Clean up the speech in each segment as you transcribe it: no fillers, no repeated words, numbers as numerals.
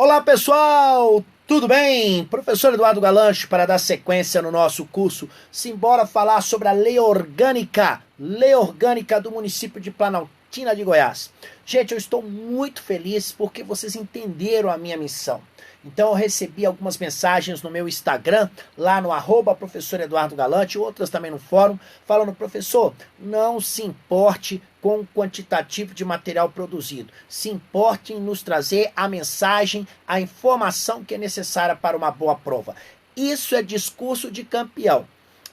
Olá pessoal, tudo bem? Professor Eduardo Galancho para dar sequência no nosso curso. Simbora falar sobre a lei orgânica do município de Planaltina de Goiás. Gente, eu estou muito feliz porque vocês entenderam a minha missão. Então eu recebi algumas mensagens no meu Instagram, lá no @professor Eduardo Galante, outras também no fórum, falando: professor, não se importe com o quantitativo de material produzido. Se importe em nos trazer a mensagem, a informação que é necessária para uma boa prova. Isso é discurso de campeão.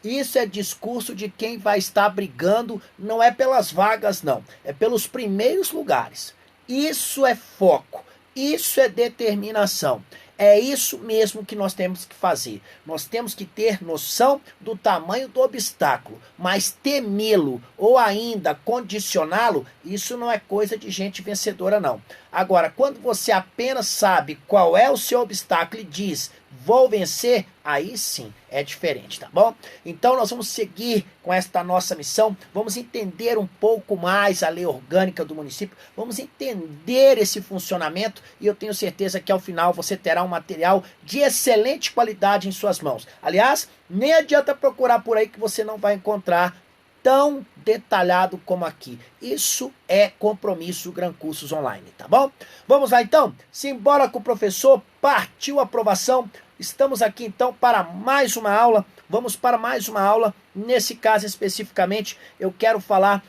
Isso é discurso de quem vai estar brigando, não é pelas vagas não, é pelos primeiros lugares. Isso é foco. Isso é determinação. É isso mesmo que nós temos que fazer. Nós temos que ter noção do tamanho do obstáculo, mas temê-lo ou ainda condicioná-lo, isso não é coisa de gente vencedora não. Agora, quando você apenas sabe qual é o seu obstáculo e diz: vou vencer, aí sim é diferente, tá bom? Então nós vamos seguir com esta nossa missão, vamos entender um pouco mais a lei orgânica do município, vamos entender esse funcionamento e eu tenho certeza que ao final você terá um material de excelente qualidade em suas mãos. Aliás, nem adianta procurar por aí que você não vai encontrar tão detalhado como aqui. Isso é compromisso Gran Cursos Online, tá bom? Vamos lá então? Simbora com o professor, partiu a aprovação. Estamos aqui então para mais uma aula. Vamos para mais uma aula. Nesse caso especificamente, eu quero falar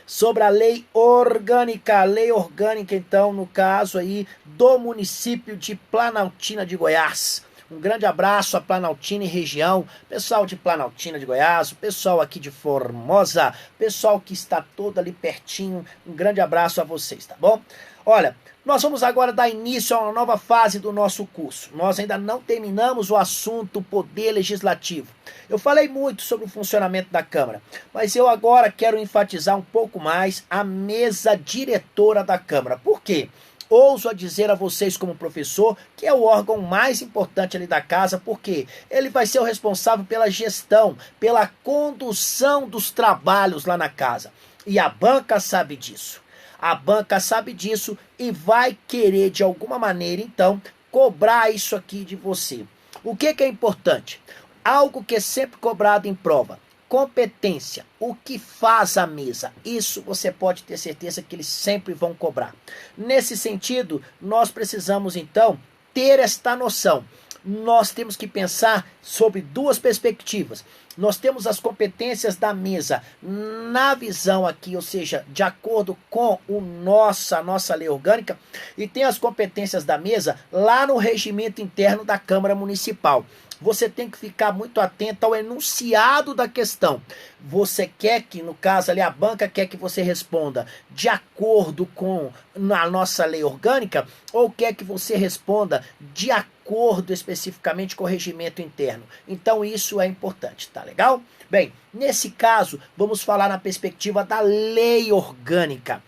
sobre a lei orgânica. A lei orgânica, então, no caso aí do município de Planaltina de Goiás. Um grande abraço a Planaltina e região, pessoal de Planaltina de Goiás, o pessoal aqui de Formosa, pessoal que está todo ali pertinho, um grande abraço a vocês, tá bom? Olha, nós vamos agora dar início a uma nova fase do nosso curso. Nós ainda não terminamos o assunto Poder Legislativo. Eu falei muito sobre o funcionamento da Câmara, mas eu agora quero enfatizar um pouco mais a mesa diretora da Câmara. Por quê? Ouso a dizer a vocês como professor que é o órgão mais importante ali da casa, porque ele vai ser o responsável pela gestão, pela condução dos trabalhos lá na casa. E a banca sabe disso. A banca sabe disso e vai querer de alguma maneira então cobrar isso aqui de você. O que é importante? Algo que é sempre cobrado em prova. Competência, o que faz a mesa, isso você pode ter certeza que eles sempre vão cobrar. Nesse sentido, nós precisamos então ter esta noção. Nós temos que pensar sobre duas perspectivas. Nós temos as competências da mesa na visão aqui, ou seja, de acordo com a nossa lei orgânica, e tem as competências da mesa lá no regimento interno da Câmara Municipal. Você tem que ficar muito atento ao enunciado da questão. Você quer que, no caso ali, a banca quer que você responda de acordo com a nossa lei orgânica ou quer que você responda de acordo especificamente com o regimento interno? Então isso é importante, tá legal? Bem, nesse caso, vamos falar na perspectiva da lei orgânica.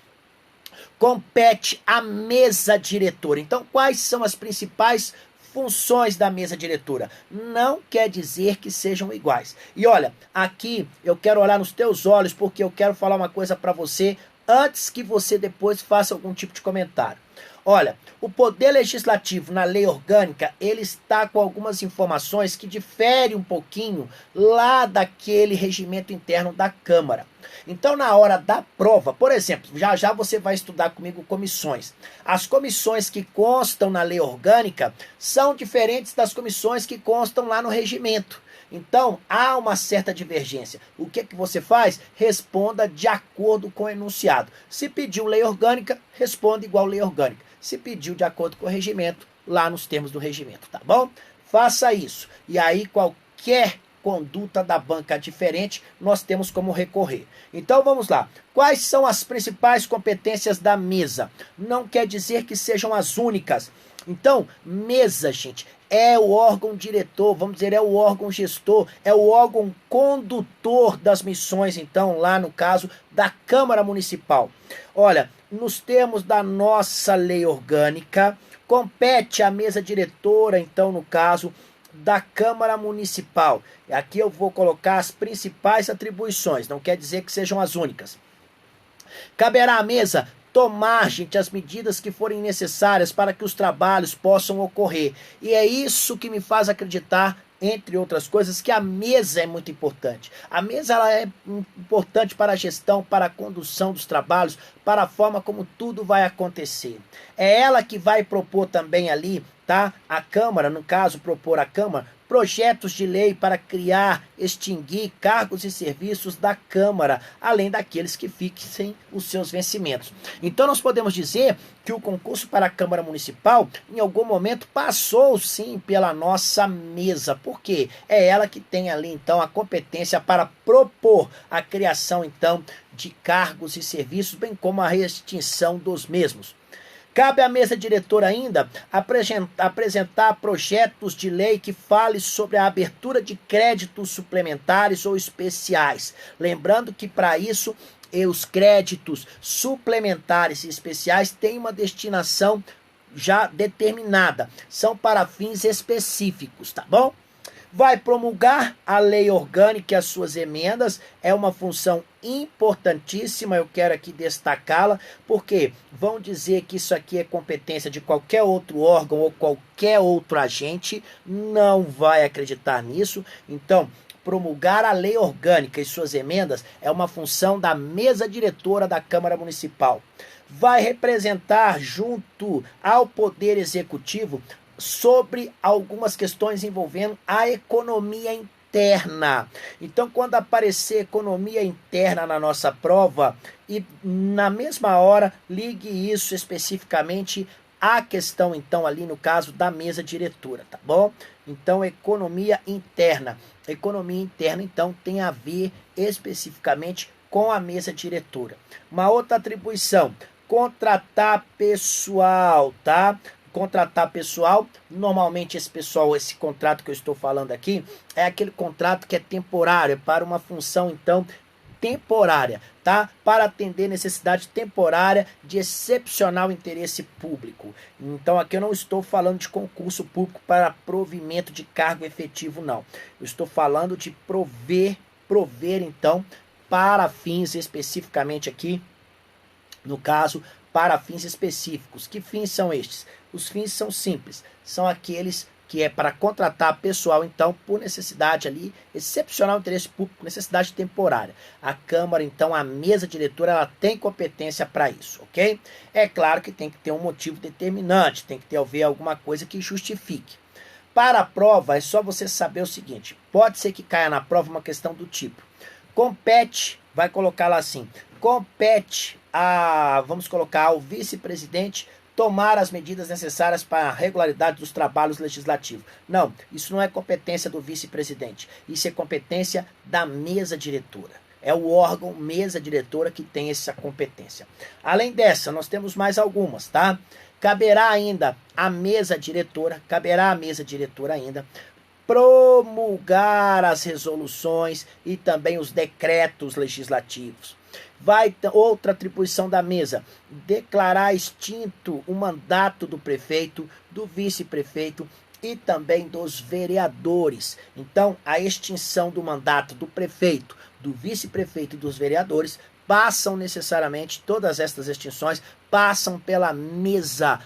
Compete à mesa diretora. Então, quais são as principais funções da mesa diretora? Não quer dizer que sejam iguais. E olha, aqui eu quero olhar nos teus olhos porque eu quero falar uma coisa para você antes que você depois faça algum tipo de comentário. Olha, o Poder Legislativo na lei orgânica, ele está com algumas informações que diferem um pouquinho lá daquele regimento interno da Câmara. Então, na hora da prova, por exemplo, já você vai estudar comigo comissões. As comissões que constam na lei orgânica são diferentes das comissões que constam lá no regimento. Então, há uma certa divergência. O que você faz? Responda de acordo com o enunciado. Se pediu lei orgânica, responda igual lei orgânica. Se pediu de acordo com o regimento, lá nos termos do regimento, tá bom? Faça isso. E aí, qualquer conduta da banca diferente, nós temos como recorrer. Então, vamos lá. Quais são as principais competências da mesa? Não quer dizer que sejam as únicas. Então, mesa, gente, é o órgão diretor, vamos dizer, é o órgão gestor, é o órgão condutor das missões, então, lá no caso da Câmara Municipal. Olha, nos termos da nossa lei orgânica, compete à mesa diretora, então, no caso da Câmara Municipal. Aqui eu vou colocar as principais atribuições, não quer dizer que sejam as únicas. Caberá à mesa tomar, gente, as medidas que forem necessárias para que os trabalhos possam ocorrer. E é isso que me faz acreditar, entre outras coisas, que a mesa é muito importante. A mesa ela é importante para a gestão, para a condução dos trabalhos, para a forma como tudo vai acontecer. É ela que vai propor também ali, tá? A Câmara, no caso, propor à Câmara, projetos de lei para criar, extinguir cargos e serviços da Câmara, além daqueles que fixem os seus vencimentos. Então nós podemos dizer que o concurso para a Câmara Municipal, em algum momento, passou sim pela nossa mesa. Por quê? É ela que tem ali, então, a competência para propor a criação, então, de cargos e serviços, bem como a extinção dos mesmos. Cabe à mesa diretora ainda apresentar projetos de lei que fale sobre a abertura de créditos suplementares ou especiais. Lembrando que para isso os créditos suplementares e especiais têm uma destinação já determinada. São para fins específicos, tá bom? Vai promulgar a lei orgânica e as suas emendas, é uma função importantíssima, eu quero aqui destacá-la, porque vão dizer que isso aqui é competência de qualquer outro órgão ou qualquer outro agente, não vai acreditar nisso. Então, promulgar a lei orgânica e suas emendas é uma função da mesa diretora da Câmara Municipal. Vai representar junto ao Poder Executivo sobre algumas questões envolvendo a economia interna. Então, quando aparecer economia interna na nossa prova, e na mesma hora, ligue isso especificamente à questão, então, ali no caso da mesa diretora, tá bom? Então, economia interna. Economia interna, então, tem a ver especificamente com a mesa diretora. Uma outra atribuição, contratar pessoal, tá? Contratar pessoal, normalmente esse contrato que eu estou falando aqui, é aquele contrato que é temporário, é para uma função, então, temporária, tá? Para atender necessidade temporária de excepcional interesse público. Então, aqui eu não estou falando de concurso público para provimento de cargo efetivo, não. Eu estou falando de prover, então, para fins especificamente aqui, no caso, para fins específicos. Que fins são estes? Os fins são simples, são aqueles que é para contratar pessoal, então, por necessidade ali, excepcional interesse público, necessidade temporária. A Câmara, então, a mesa diretora, ela tem competência para isso, ok? É claro que tem que ter um motivo determinante, tem que ter alguma coisa que justifique. Para a prova, é só você saber o seguinte, pode ser que caia na prova uma questão do tipo, compete, vai colocar lá assim, compete vamos colocar ao vice-presidente tomar as medidas necessárias para a regularidade dos trabalhos legislativos. Não, isso não é competência do vice-presidente, isso é competência da mesa diretora. É o órgão mesa diretora que tem essa competência. Além dessa, nós temos mais algumas, tá? Caberá à mesa diretora ainda promulgar as resoluções e também os decretos legislativos. Outra atribuição da mesa, declarar extinto o mandato do prefeito, do vice-prefeito e também dos vereadores. Então, a extinção do mandato do prefeito, do vice-prefeito e dos vereadores passam necessariamente, todas estas extinções passam pela mesa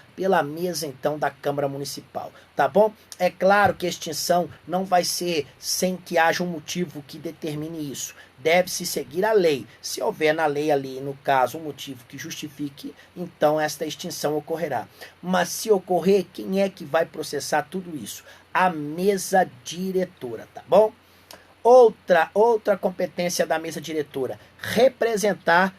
então da Câmara Municipal, tá bom? É claro que a extinção não vai ser sem que haja um motivo que determine isso. Deve-se seguir a lei. Se houver na lei ali, no caso, um motivo que justifique, então esta extinção ocorrerá. Mas se ocorrer, quem é que vai processar tudo isso? A mesa diretora, tá bom? Outra competência da mesa diretora, representar,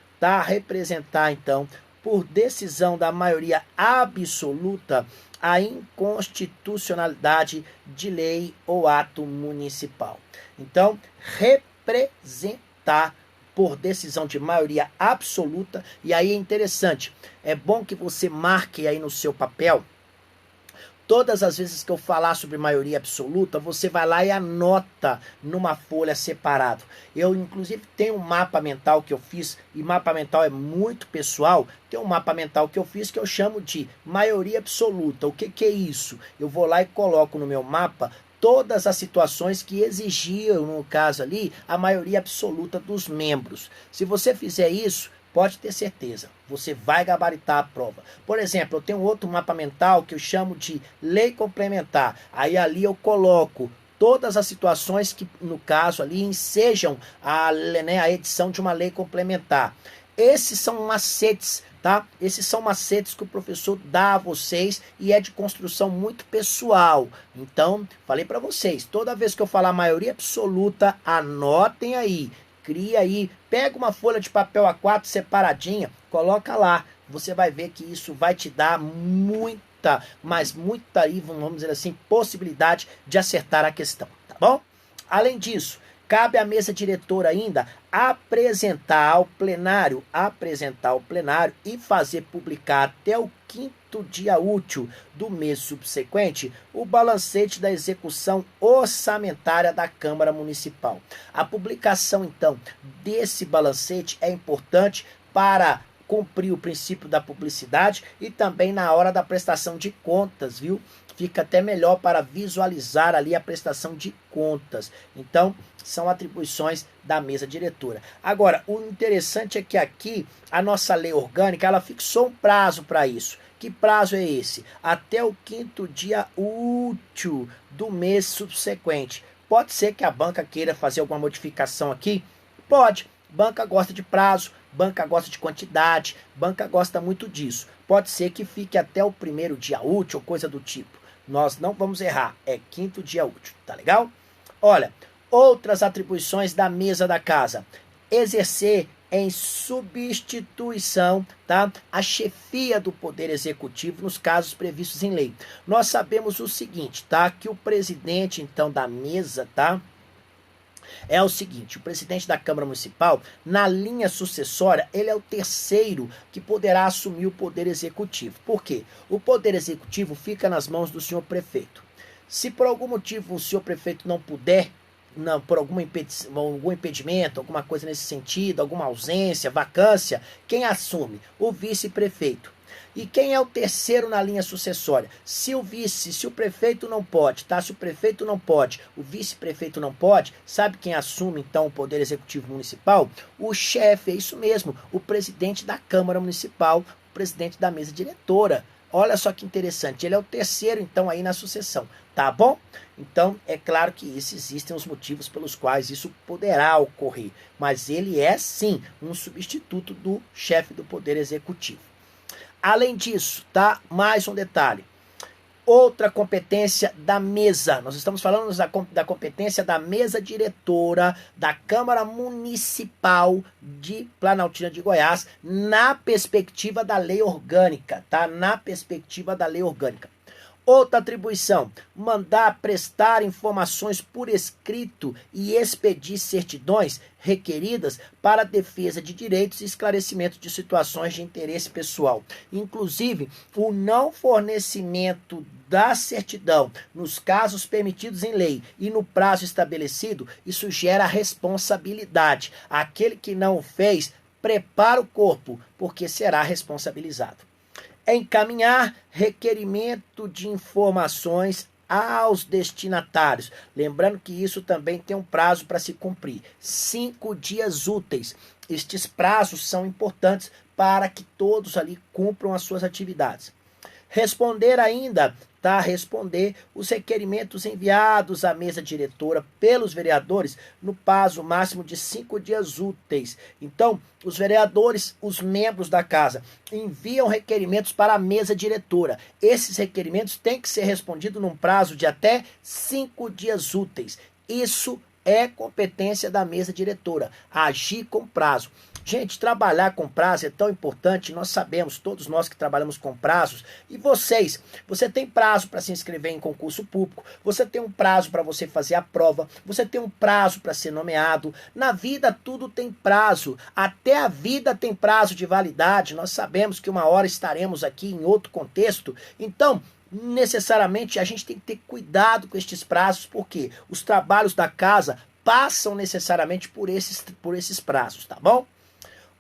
então, por decisão da maioria absoluta, a inconstitucionalidade de lei ou ato municipal. Então, representar por decisão de maioria absoluta, e aí é interessante, é bom que você marque aí no seu papel. Todas as vezes que eu falar sobre maioria absoluta, você vai lá e anota numa folha separado. Eu, inclusive, tenho um mapa mental que eu fiz, e mapa mental é muito pessoal. Tem um mapa mental que eu fiz que eu chamo de maioria absoluta. O que é isso? Eu vou lá e coloco no meu mapa todas as situações que exigiam, no caso ali, a maioria absoluta dos membros. Se você fizer isso, pode ter certeza, você vai gabaritar a prova. Por exemplo, eu tenho outro mapa mental que eu chamo de lei complementar. Aí ali eu coloco todas as situações que, no caso ali, ensejam a edição de uma lei complementar. Esses são macetes, tá? Esses são macetes que o professor dá a vocês e é de construção muito pessoal. Então, falei para vocês, toda vez que eu falar maioria absoluta, anotem aí. Cria aí, pega uma folha de papel A4 separadinha, coloca lá. Você vai ver que isso vai te dar muita, mas muita aí, vamos dizer assim, possibilidade de acertar a questão, tá bom? Além disso, cabe à mesa diretora ainda apresentar ao plenário e fazer publicar até o 5º dia útil do mês subsequente o balancete da execução orçamentária da Câmara Municipal. A publicação, então, desse balancete é importante para cumprir o princípio da publicidade e também na hora da prestação de contas, viu? Fica até melhor para visualizar ali a prestação de contas. Então, são atribuições da mesa diretora. Agora, o interessante é que aqui a nossa lei orgânica, ela fixou um prazo para isso. Que prazo é esse? Até o 5º dia útil do mês subsequente. Pode ser que a banca queira fazer alguma modificação aqui? Pode. Banca gosta de prazo, banca gosta de quantidade, banca gosta muito disso. Pode ser que fique até o 1º dia útil ou coisa do tipo. Nós não vamos errar, é 5º dia útil, tá legal? Olha, outras atribuições da mesa da casa. Exercer em substituição, tá, a chefia do Poder Executivo nos casos previstos em lei. Nós sabemos o seguinte, tá, que o presidente, então, da mesa, tá, é o seguinte, o presidente da Câmara Municipal, na linha sucessória, ele é o terceiro que poderá assumir o Poder Executivo. Por quê? O Poder Executivo fica nas mãos do senhor prefeito. Se por algum motivo o senhor prefeito não puder, por algum impedimento, alguma coisa nesse sentido, alguma ausência, vacância, quem assume? O vice-prefeito. E quem é o terceiro na linha sucessória? Se o prefeito não pode, tá? Se o prefeito não pode, o vice-prefeito não pode, sabe quem assume então o Poder Executivo Municipal? O chefe, é isso mesmo, o presidente da Câmara Municipal, o presidente da mesa diretora. Olha só que interessante, ele é o terceiro então aí na sucessão, tá bom? Então é claro que existem os motivos pelos quais isso poderá ocorrer, mas ele é sim um substituto do chefe do Poder Executivo. Além disso, tá? Mais um detalhe. Outra competência da mesa. Nós estamos falando da competência da mesa diretora da Câmara Municipal de Planaltina de Goiás na perspectiva da lei orgânica, tá? Na perspectiva da lei orgânica. Outra atribuição, mandar prestar informações por escrito e expedir certidões requeridas para defesa de direitos e esclarecimento de situações de interesse pessoal. Inclusive, o não fornecimento da certidão nos casos permitidos em lei e no prazo estabelecido, isso gera responsabilidade. Aquele que não o fez, prepara o corpo, porque será responsabilizado. Encaminhar requerimento de informações aos destinatários. Lembrando que isso também tem um prazo para se cumprir. 5 dias úteis. Estes prazos são importantes para que todos ali cumpram as suas atividades. Responder ainda, tá? Responder os requerimentos enviados à mesa diretora pelos vereadores no prazo máximo de 5 dias úteis. Então, os vereadores, os membros da casa, enviam requerimentos para a mesa diretora. Esses requerimentos têm que ser respondidos num prazo de até 5 dias úteis. Isso é competência da mesa diretora, agir com prazo. Gente, trabalhar com prazo é tão importante, nós sabemos, todos nós que trabalhamos com prazos, e você tem prazo para se inscrever em concurso público, você tem um prazo para você fazer a prova, você tem um prazo para ser nomeado, na vida tudo tem prazo, até a vida tem prazo de validade, nós sabemos que uma hora estaremos aqui em outro contexto, então necessariamente a gente tem que ter cuidado com estes prazos, porque os trabalhos da casa passam necessariamente por esses prazos, tá bom?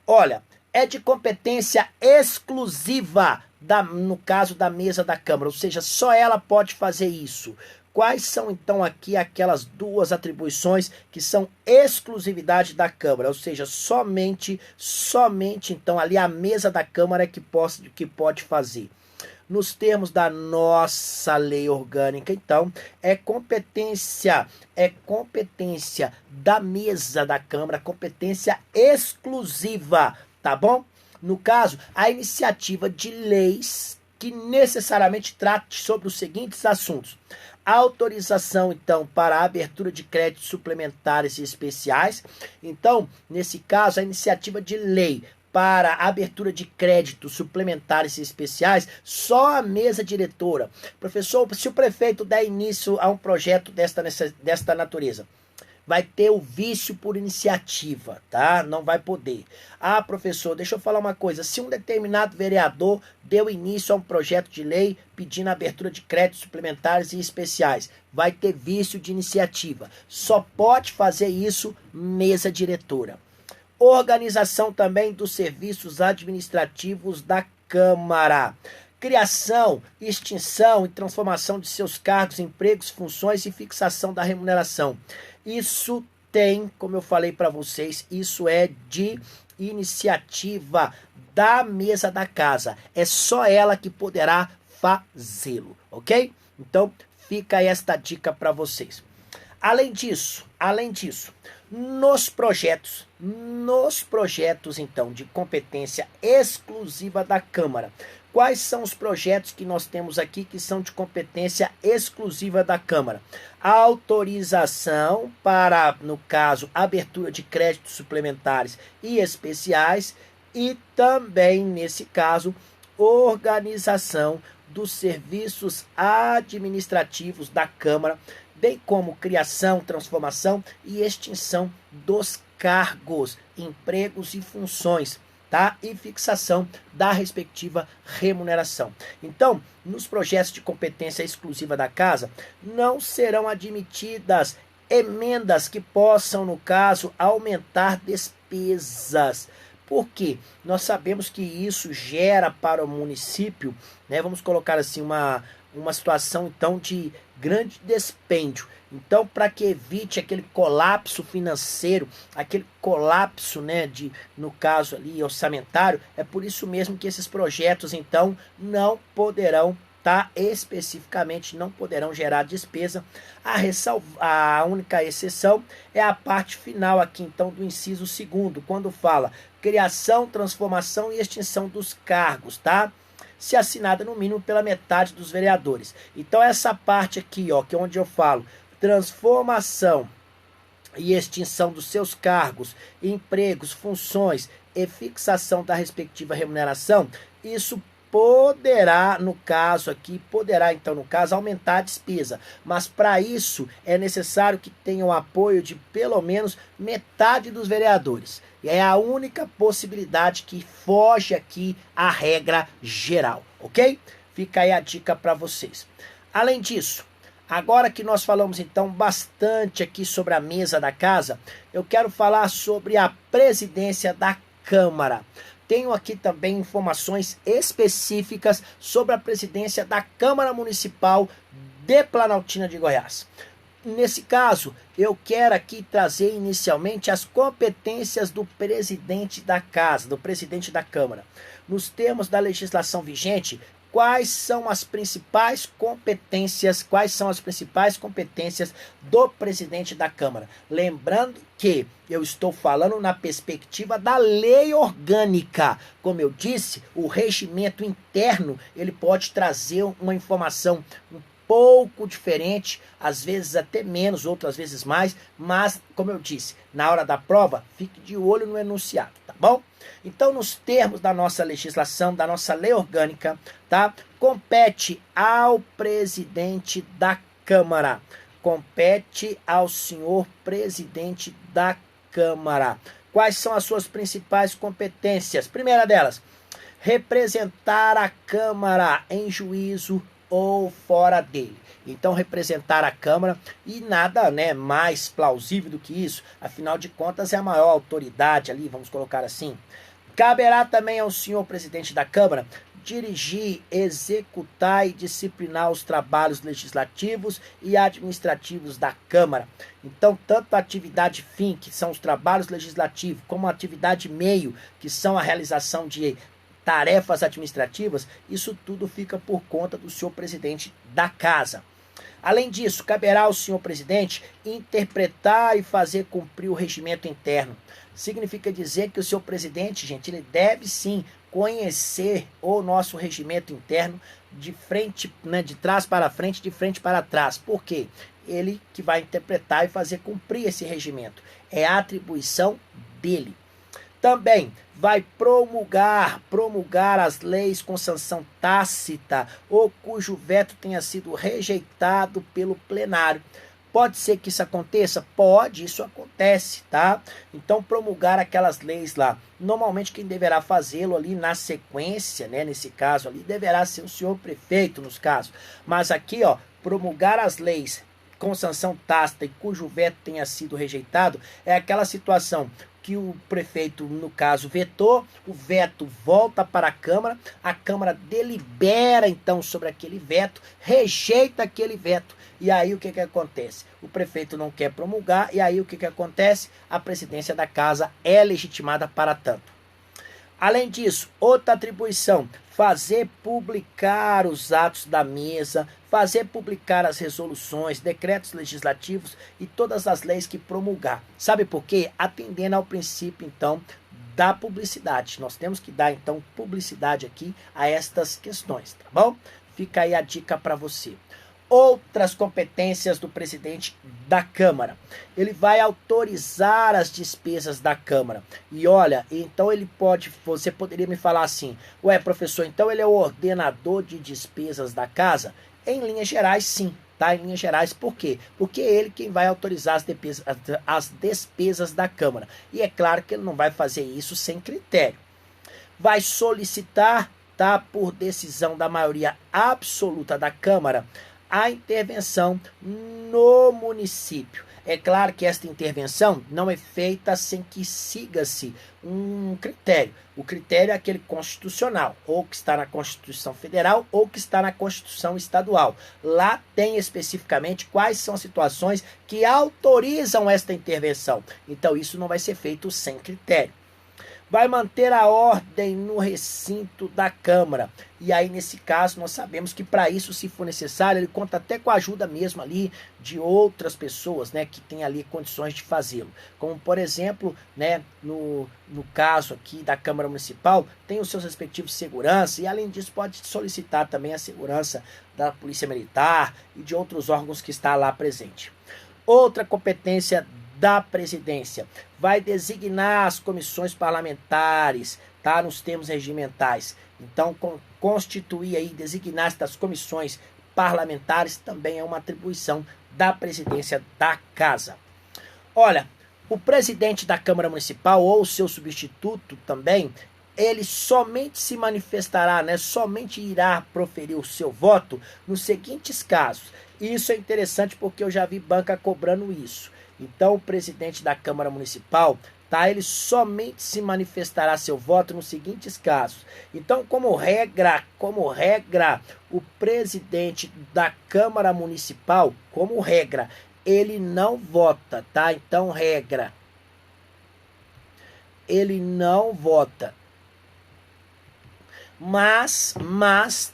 Olha, é de competência exclusiva, no caso da mesa da Câmara, ou seja, só ela pode fazer isso. Quais são, então, aqui aquelas duas atribuições que são exclusividade da Câmara? Ou seja, somente, então, ali a mesa da Câmara é que pode fazer. Nos termos da nossa lei orgânica, então, é competência da mesa da Câmara, competência exclusiva, tá bom? No caso, a iniciativa de leis que necessariamente trate sobre os seguintes assuntos: autorização, então, para a abertura de créditos suplementares e especiais. Então, nesse caso, a iniciativa de lei para a abertura de créditos suplementares e especiais, só a mesa diretora. Professor, se o prefeito der início a um projeto desta natureza, vai ter o vício por iniciativa, tá? Não vai poder. Ah, professor, deixa eu falar uma coisa. Se um determinado vereador deu início a um projeto de lei pedindo a abertura de créditos suplementares e especiais, vai ter vício de iniciativa. Só pode fazer isso mesa diretora. Organização também dos serviços administrativos da Câmara. Criação, extinção e transformação de seus cargos, empregos, funções e fixação da remuneração. Isso tem, como eu falei para vocês, isso é de iniciativa da mesa da casa. É só ela que poderá fazê-lo, ok? Então, fica aí esta dica para vocês. Além disso, nos projetos, então, de competência exclusiva da Câmara, quais são os projetos que nós temos aqui que são de competência exclusiva da Câmara? Autorização para, no caso, abertura de créditos suplementares e especiais e também, nesse caso, organização dos serviços administrativos da Câmara, bem como criação, transformação e extinção dos cargos, empregos e funções, tá? E fixação da respectiva remuneração. Então, nos projetos de competência exclusiva da casa, não serão admitidas emendas que possam, no caso, aumentar despesas. Por quê? Nós sabemos que isso gera para o município, né? Vamos colocar assim, uma situação, então, de grande dispêndio. Então, para que evite aquele colapso financeiro, aquele colapso, né, no caso ali, orçamentário, é por isso mesmo que esses projetos, então, não poderão, tá? Especificamente, não poderão gerar despesa. A única exceção é a parte final aqui, então, do inciso 2º, quando fala criação, transformação e extinção dos cargos, tá? Se assinada no mínimo pela metade dos vereadores. Então essa parte aqui, ó, que é onde eu falo transformação e extinção dos seus cargos, empregos, funções e fixação da respectiva remuneração, isso poderá, no caso aqui, então, no caso, aumentar a despesa. Mas para isso é necessário que tenha o apoio de pelo menos metade dos vereadores. E é a única possibilidade que foge aqui à regra geral, ok? Fica aí a dica para vocês. Além disso, agora que nós falamos então bastante aqui sobre a mesa da casa, eu quero falar sobre a presidência da Câmara. Tenho aqui também informações específicas sobre a presidência da Câmara Municipal de Planaltina de Goiás. Nesse caso, eu quero aqui trazer inicialmente as competências do presidente da casa, do presidente da Câmara. Nos termos da legislação vigente, quais são as principais competências do presidente da Câmara? Lembrando que eu estou falando na perspectiva da lei orgânica. Como eu disse, o regimento interno, ele pode trazer uma informação um pouco diferente, às vezes até menos, outras vezes mais, mas, como eu disse, na hora da prova, fique de olho no enunciado, tá bom? Então, nos termos da nossa legislação, da nossa lei orgânica, tá? Compete ao presidente da Câmara. Compete ao senhor presidente da Câmara. Quais são as suas principais competências? Primeira delas, representar a Câmara em juízo ou fora dele. Então, representar a Câmara, e nada, né, mais plausível do que isso, afinal de contas é a maior autoridade ali, vamos colocar assim. Caberá também ao senhor presidente da Câmara dirigir, executar e disciplinar os trabalhos legislativos e administrativos da Câmara. Então, tanto a atividade fim, que são os trabalhos legislativos, como a atividade meio, que são a realização de tarefas administrativas, isso tudo fica por conta do senhor presidente da Casa. Além disso, caberá ao senhor presidente interpretar e fazer cumprir o regimento interno. Significa dizer que o senhor presidente, gente, ele deve sim conhecer o nosso regimento interno de frente, né, de trás para frente, de frente para trás. Por quê? Ele que vai interpretar e fazer cumprir esse regimento. É a atribuição dele. Também vai promulgar as leis com sanção tácita ou cujo veto tenha sido rejeitado pelo plenário. Pode ser que isso aconteça? Pode, isso acontece, tá? Então, promulgar aquelas leis lá. Normalmente, quem deverá fazê-lo ali na sequência, né? Nesse caso ali, deverá ser o senhor prefeito, nos casos. Mas aqui, ó, promulgar as leis com sanção tácita e cujo veto tenha sido rejeitado, é aquela situação que o prefeito, no caso, vetou, o veto volta para a Câmara delibera, então, sobre aquele veto, rejeita aquele veto, e aí o que acontece? O prefeito não quer promulgar, e aí o que acontece? A presidência da Casa é legitimada para tanto. Além disso, outra atribuição, fazer publicar os atos da mesa, fazer publicar as resoluções, decretos legislativos e todas as leis que promulgar. Sabe por quê? Atendendo ao princípio, então, da publicidade. Nós temos que dar, então, publicidade aqui a estas questões, tá bom? Fica aí a dica para você. Outras competências do presidente da Câmara. Ele vai autorizar as despesas da Câmara. E olha, então ele pode, você poderia me falar assim, ué, professor, então ele é o ordenador de despesas da casa? Em linhas gerais, sim, tá? Em linhas gerais, por quê? Porque é ele quem vai autorizar as despesas da Câmara. E é claro que ele não vai fazer isso sem critério. Vai solicitar, tá, por decisão da maioria absoluta da Câmara, a intervenção no município. É claro que esta intervenção não é feita sem que siga-se um critério. O critério é aquele constitucional, ou que está na Constituição Federal, ou que está na Constituição Estadual. Lá tem especificamente quais são as situações que autorizam esta intervenção. Então isso não vai ser feito sem critério. Vai manter a ordem no recinto da Câmara. E aí, nesse caso, nós sabemos que para isso, se for necessário, ele conta até com a ajuda mesmo ali de outras pessoas, né, que tem ali condições de fazê-lo. Como, por exemplo, né, no caso aqui da Câmara Municipal, tem os seus respectivos segurança e, além disso, pode solicitar também a segurança da Polícia Militar e de outros órgãos que está lá presente. Outra competência da presidência vai designar as comissões parlamentares, tá, nos termos regimentais. Então, constituir aí, designar estas comissões parlamentares também é uma atribuição da presidência da Casa. Olha, o presidente da Câmara Municipal ou seu substituto também, ele somente se manifestará, né, somente irá proferir o seu voto nos seguintes casos. E isso é interessante porque eu já vi banca cobrando isso. Então, o presidente da Câmara Municipal, tá, ele somente se manifestará seu voto nos seguintes casos. Então, como regra, o presidente da Câmara Municipal, como regra, ele não vota, tá? Então, regra, ele não vota. Mas,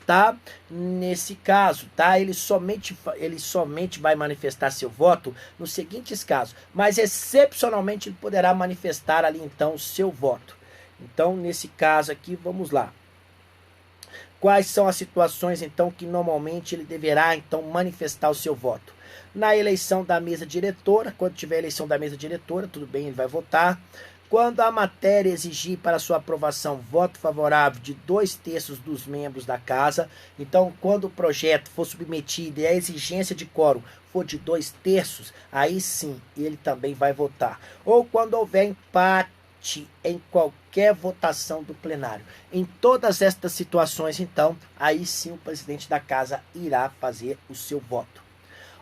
tá, nesse caso, tá, ele somente vai manifestar seu voto nos seguintes casos, mas excepcionalmente ele poderá manifestar ali então o seu voto. Então, nesse caso aqui, vamos lá. Quais são as situações então que normalmente ele deverá então manifestar o seu voto? Na eleição da mesa diretora, quando tiver eleição da mesa diretora, tudo bem, ele vai votar. Quando a matéria exigir para sua aprovação voto favorável de 2/3 dos membros da Casa, então quando o projeto for submetido e a exigência de quórum for de 2/3, aí sim ele também vai votar. Ou quando houver empate em qualquer votação do plenário. Em todas estas situações, então, aí sim o presidente da Casa irá fazer o seu voto.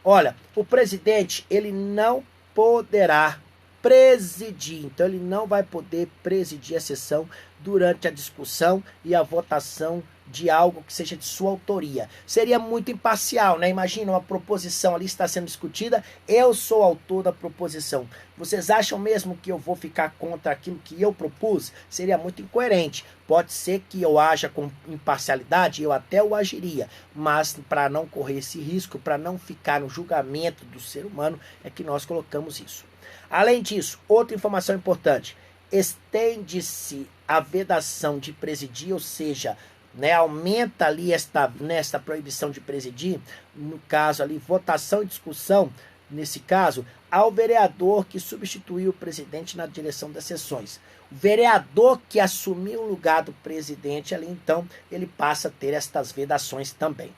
Olha, o presidente, ele não poderá presidir, então ele não vai poder presidir a sessão durante a discussão e a votação de algo que seja de sua autoria. Seria muito imparcial, né? Imagina uma proposição ali está sendo discutida, eu sou autor da proposição. Vocês acham mesmo que eu vou ficar contra aquilo que eu propus? Seria muito incoerente. Pode ser que eu haja com imparcialidade, eu até o agiria, mas para não correr esse risco, para não ficar no julgamento do ser humano, é que nós colocamos isso. Além disso, outra informação importante, estende-se a vedação de presidir, ou seja, né, aumenta ali nesta proibição de presidir, no caso ali, votação e discussão, nesse caso, ao vereador que substituiu o presidente na direção das sessões. O vereador que assumiu o lugar do presidente ali, então, ele passa a ter estas vedações também.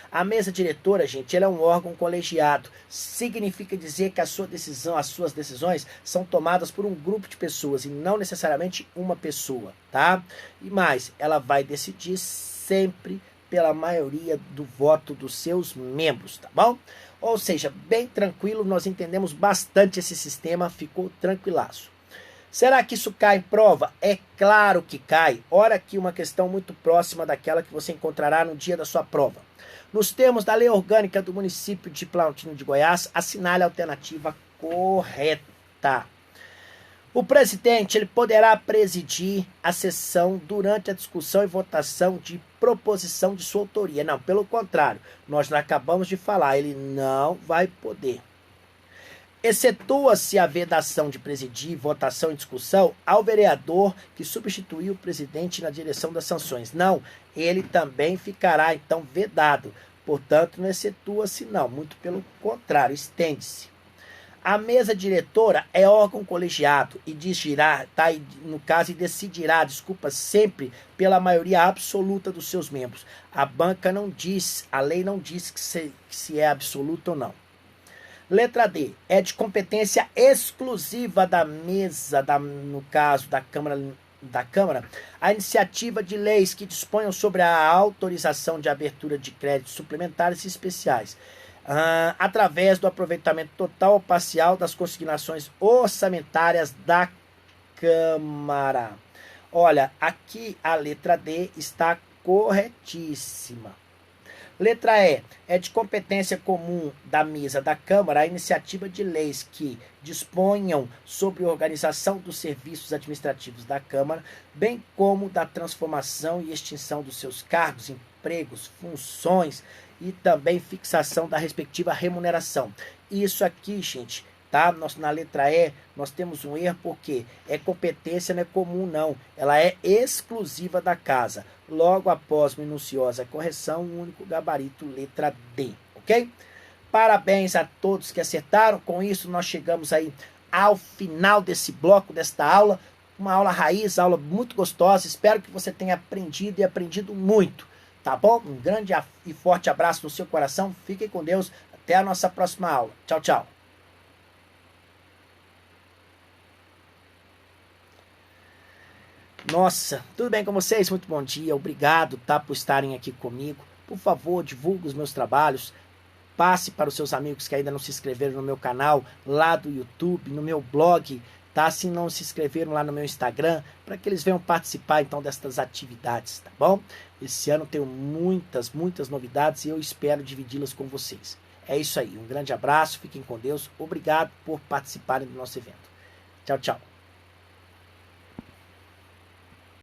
A mesa diretora, gente, ela é um órgão colegiado. Significa dizer que a sua decisão, as suas decisões são tomadas por um grupo de pessoas e não necessariamente uma pessoa, tá? E mais, ela vai decidir sempre pela maioria do voto dos seus membros, tá bom? Ou seja, bem tranquilo, nós entendemos bastante esse sistema, ficou tranquilaço. Será que isso cai em prova? É claro que cai. Ora aqui uma questão muito próxima daquela que você encontrará no dia da sua prova. Nos termos da Lei Orgânica do município de Planaltina de Goiás, assinale a alternativa correta. O presidente ele poderá presidir a sessão durante a discussão e votação de proposição de sua autoria. Não, pelo contrário, nós acabamos de falar, ele não vai poder. Excetua-se a vedação de presidir, votação e discussão ao vereador que substituiu o presidente na direção das sanções. Não, ele também ficará, então, vedado. Portanto, não excetua-se, não. Muito pelo contrário, estende-se. A mesa diretora é órgão colegiado e decidirá, tá? No caso, e decidirá, sempre pela maioria absoluta dos seus membros. A banca não diz, a lei não diz que se é absoluta ou não. Letra D, é de competência exclusiva da mesa, no caso da Câmara, a iniciativa de leis que disponham sobre a autorização de abertura de créditos suplementares e especiais, através do aproveitamento total ou parcial das consignações orçamentárias da Câmara. Olha, aqui a letra D está corretíssima. Letra E, é de competência comum da mesa da Câmara a iniciativa de leis que disponham sobre a organização dos serviços administrativos da Câmara, bem como da transformação e extinção dos seus cargos, empregos, funções e também fixação da respectiva remuneração. Isso aqui, gente, tá? Na letra E, nós temos um erro porque é competência, não é comum, não. Ela é exclusiva da casa. Logo após minuciosa correção, o único gabarito, letra D, ok? Parabéns a todos que acertaram. Com isso, nós chegamos aí ao final desse bloco, desta aula. Uma aula raiz, aula muito gostosa. Espero que você tenha aprendido e aprendido muito, tá bom? Um grande e forte abraço no seu coração. Fiquem com Deus. Até a nossa próxima aula. Tchau, tchau. Nossa, tudo bem com vocês? Muito bom dia, obrigado, tá, por estarem aqui comigo. Por favor, divulgue os meus trabalhos, passe para os seus amigos que ainda não se inscreveram no meu canal, lá do YouTube, no meu blog, tá? Se não se inscreveram lá no meu Instagram, para que eles venham participar então destas atividades, tá bom? Esse ano tenho muitas novidades e eu espero dividi-las com vocês. É isso aí, um grande abraço, fiquem com Deus, obrigado por participarem do nosso evento. Tchau, tchau.